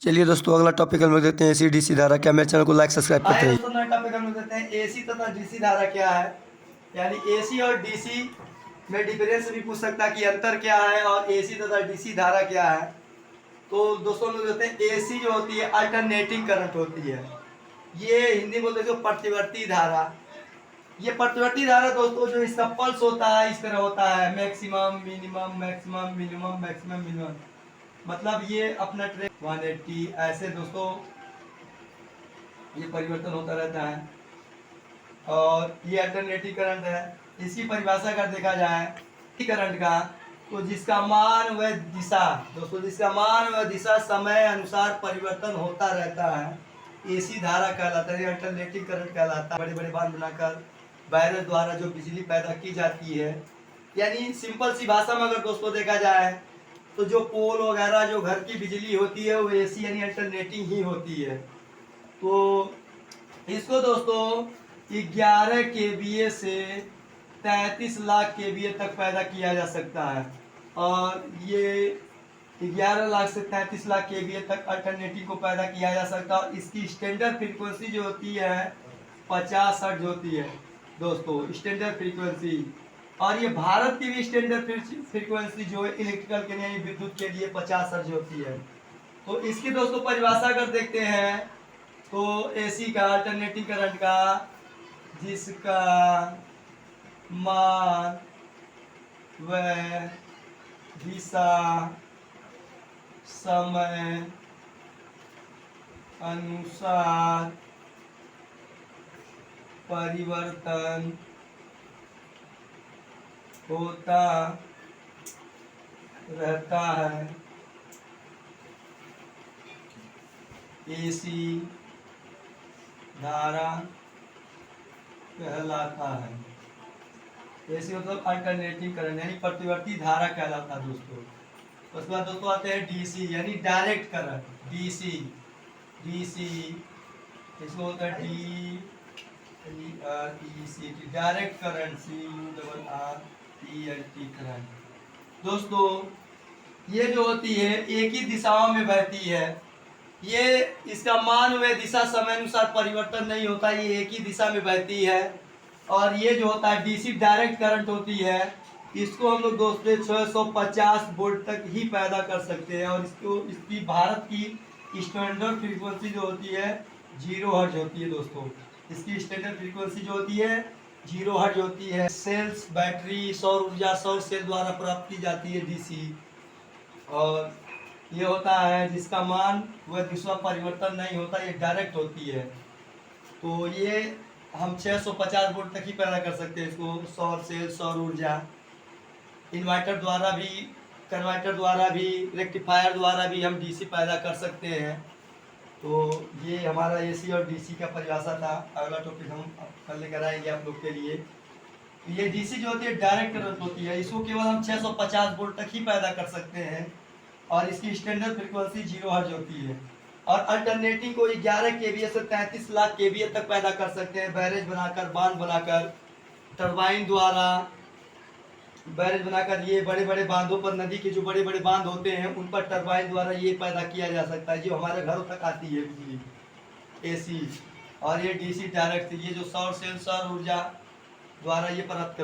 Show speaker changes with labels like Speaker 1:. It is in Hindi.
Speaker 1: चलिए दोस्तों, अगला टॉपिक हम लोग देखते हैं एसी डीसी धारा। क्या मेरे चैनल को लाइक सब्सक्राइब करते
Speaker 2: आइए
Speaker 1: हैं।
Speaker 2: दोस्तों, नए टॉपिक हम लोग देखते हैं एसी तथा डीसी धारा क्या है। यानी एसी और डीसी में डिफरेंस भी पूछ सकता है कि अंतर क्या है, और एसी तथा डीसी धारा क्या है। तो दोस्तों हम लोग देखते हैं एसी जो होती है अल्टरनेटिंग करंट होती है। ये हिंदी बोलते हैं प्रतिवर्ती धारा। ये प्रतिवर्ती धारा दोस्तों, जो इसका पल्स होता है इस तरह होता है, maximum minimum maximum minimum maximum minimum. मतलब ये अपना ट्रेन 180 ऐसे दोस्तों ये परिवर्तन होता रहता है। और ये अल्टरनेटिव करंट है। इसकी परिभाषा अगर देखा जाए करंट का, तो जिसका मान व दिशा दोस्तों, जिसका मान व दिशा समय अनुसार परिवर्तन होता रहता है, एसी धारा कहलाता है। अल्टरनेटिव करंट कहलाता है। बड़े बड़े बांध बनाकर बैरज द्वारा जो बिजली पैदा की जाती है, यानी सिंपल सी भाषा में अगर दोस्तों देखा जाए तो जो पोल वगैरह जो घर की बिजली होती है वो एसी यानी अल्टरनेटिंग ही होती है। तो इसको दोस्तों 11 केवीए से 33 लाख केवीए तक पैदा किया जा सकता है। और ये 11 लाख से 33 लाख केवीए तक अल्टरनेटिव को पैदा किया जा सकता है। और इसकी स्टैंडर्ड फ्रीक्वेंसी जो होती है 50 हर्ट्ज होती है दोस्तों, स्टैंडर्ड फ्रीक्वेंसी। और ये भारत की भी स्टैंडर्ड फ्रीक्वेंसी जो है इलेक्ट्रिकल के लिए विद्युत के लिए 50 हर्ट्ज होती है। तो इसकी दोस्तों परिभाषा अगर देखते हैं तो एसी का अल्टरनेटिंग करंट का जिसका मान व दिशा समय अनुसार परिवर्तन होता रहता है, एसी धारा कहलाता है। एसी मतलब अल्टरनेटिंग करंट यानी प्रतिवर्ती धारा कहलाता है दोस्तों। उसके बाद दोस्तों आते हैं डीसी यानी डायरेक्ट करंट। डीसी डीसी इसको होता है D R E C T, direct current. C U double R E L T current. दोस्तों ये जो होती है एक ही दिशाओं में बहती है। ये इसका मान व दिशा समय अनुसार परिवर्तन नहीं होता, ये एक ही दिशा में बहती है। और ये जो होता है डीसी डायरेक्ट करंट होती है, इसको हम लोग दोस्तों 650 वोल्ट तक ही पैदा कर सकते हैं। और इसको इसकी भारत की स्टैंडर्ड फ्रीक्वेंसी जो होती है 0 हर्ट्ज होती है दोस्तों। इसकी स्टैंडर्ड फ्रीक्वेंसी जो होती है 0 हर्ट्ज होती है। सेल्स बैटरी सौर ऊर्जा सौर सेल द्वारा प्राप्त की जाती है डीसी। और ये होता है जिसका मान व दिशा परिवर्तन नहीं होता, ये डायरेक्ट होती है। तो ये हम 650 वोल्ट तक ही पैदा कर सकते हैं इसको। सौर सेल सौर ऊर्जा इन्वर्टर द्वारा भी, कन्वर्टर द्वारा भी, रेक्टिफायर द्वारा भी हम डीसी पैदा कर सकते हैं। तो ये हमारा एसी और डीसी का परिभाषा था। अगला टॉपिक हम कल लेकर आएंगे आप लोग के लिए। ये डीसी जो होती है डायरेक्ट करंट होती है, इसको केवल हम 650 वोल्ट तक ही पैदा कर सकते हैं। और इसकी स्टैंडर्ड फ्रीक्वेंसी 0 हर्ट्ज होती है। और अल्टरनेटिंग को 11 केवीए से 33 लाख केवीए तक पैदा कर सकते हैं, बैरेज बनाकर, बांध बनाकर, टरबाइन द्वारा बैरेज बनाकर। ये बड़े बड़े बांधों पर, नदी के जो बड़े बड़े बांध होते हैं उन पर टरबाइन द्वारा ये पैदा किया जा सकता है, जो हमारे घरों तक आती है बिजली एसी। और ये डीसी डायरेक्ट, ये जो सौर सेल सौर ऊर्जा द्वारा ये प्राप्त